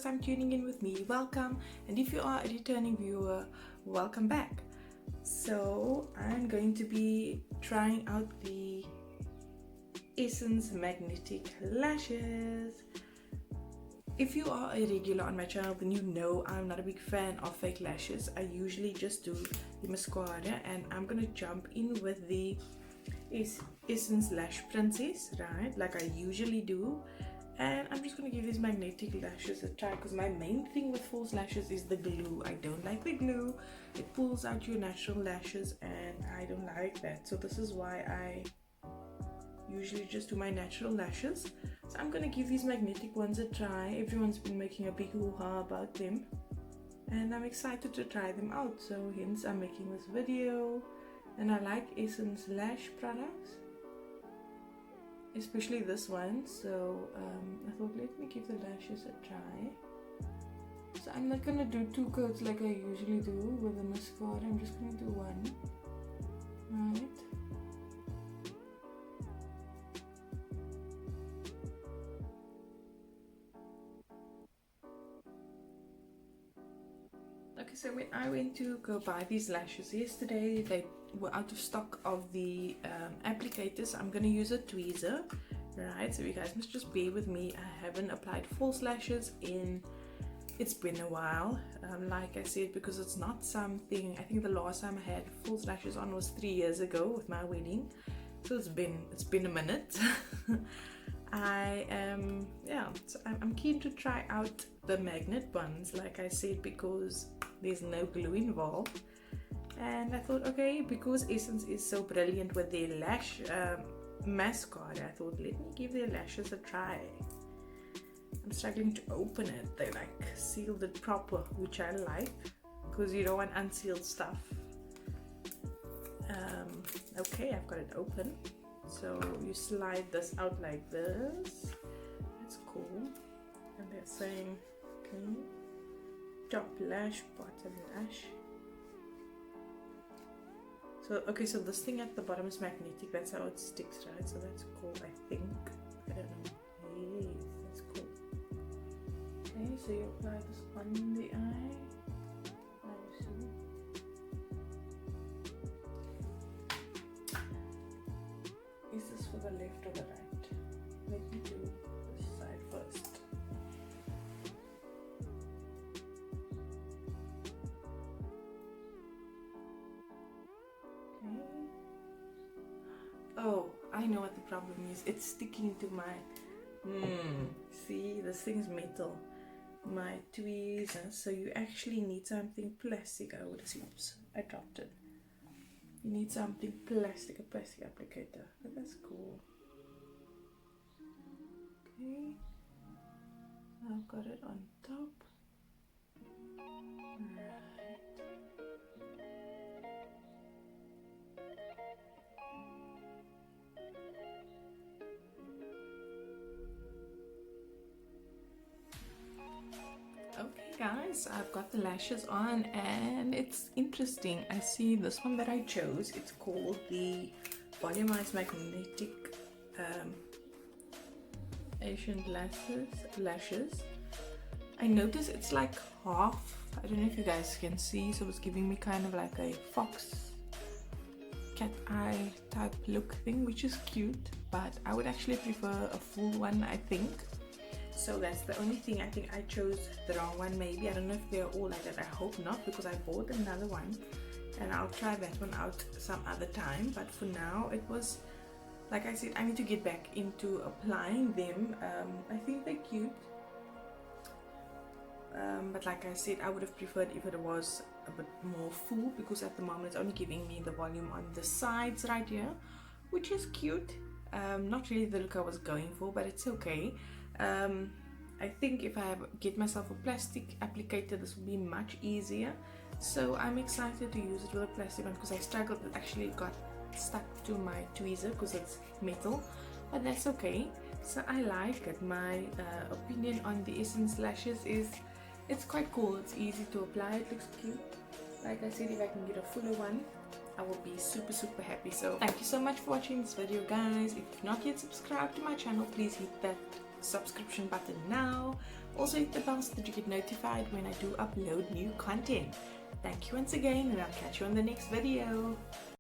time tuning in with me, welcome. And if you are a returning viewer, welcome back. So I'm going to be trying out the Essence Magnetic Lashes. If you are a regular on my channel, then you know I'm not a big fan of fake lashes. I usually just do the mascara, and I'm gonna jump in with the Essence Lash Princess, right, like I usually do. And I'm just gonna give these magnetic lashes a try, because my main thing with false lashes is the glue. I don't like the glue. It pulls out your natural lashes and I don't like that. So this is why I usually just do my natural lashes. So I'm gonna give these magnetic ones a try. Everyone's been making a big hoo-ha about them, and I'm excited to try them out. So hence I'm making this video. And I like Essence Lash products, especially this one. So I thought, let me give the lashes a try. So I'm not gonna do two coats like I usually do with the mascara. I'm just gonna do one, right? Okay, so when I went to go buy these lashes yesterday, they were out of stock of the applicators. I'm gonna use a tweezer, right? So you guys must just bear with me. I haven't applied false lashes in, it's been a while, like I said, because it's not something, I think the last time I had false lashes on was 3 years ago with my wedding. So it's been a minute. I'm keen to try out the magnet ones, like I said, because there's no glue involved. And I thought, okay, because Essence is so brilliant with their lash mascara, I thought, let me give their lashes a try. I'm struggling to open it. They like sealed it proper, which I like, because you don't want unsealed stuff. Okay, I've got it open. So you slide this out like this. That's cool. And they're saying, okay, top lash, bottom lash. So okay, so this thing at the bottom is magnetic. That's how it sticks, right? So that's cool, I think. I don't know. Yes, that's cool. Okay, so you apply this on the eye. Is this for the left or the right? Let me do this side first. Okay. Oh, I know what the problem is. It's sticking to my see, this thing's metal. My tweezers. So you actually need something plastic, I would assume. Oops, I dropped it. You need something plastic, a plastic applicator. But that's cool. Okay, I've got it on top. Right. Okay guys, I've got the lashes on, and it's interesting. I see this one that I chose. It's called the Volumized Magnetic Asian lashes. I notice it's like half. I don't know if you guys can see, so it's giving me kind of like a fox cat eye type look thing, which is cute, but I would actually prefer a full one, I think. So that's the only thing. I think I chose the wrong one, maybe. I don't know if they're all like that. I hope not, because I bought another one and I'll try that one out some other time. But for now, it was, like I said, I need to get back into applying them. I think they're cute, but like I said, I would have preferred if it was a bit more full, because at the moment it's only giving me the volume on the sides right here, which is cute. Not really the look I was going for, but it's okay. I think if I get myself a plastic applicator, this will be much easier. So I'm excited to use it with a plastic one, because I struggled. It actually got stuck to my tweezer because it's metal, but that's okay. So I like it. My opinion on the Essence lashes is it's quite cool. It's easy to apply. It looks cute. Like I said, if I can get a fuller one, I will be super happy. So thank you so much for watching this video, guys. If you've not yet subscribed to my channel, please hit that subscription button now. Also hit the bell so that you get notified when I do upload new content. Thank you once again, and I'll catch you on the next video.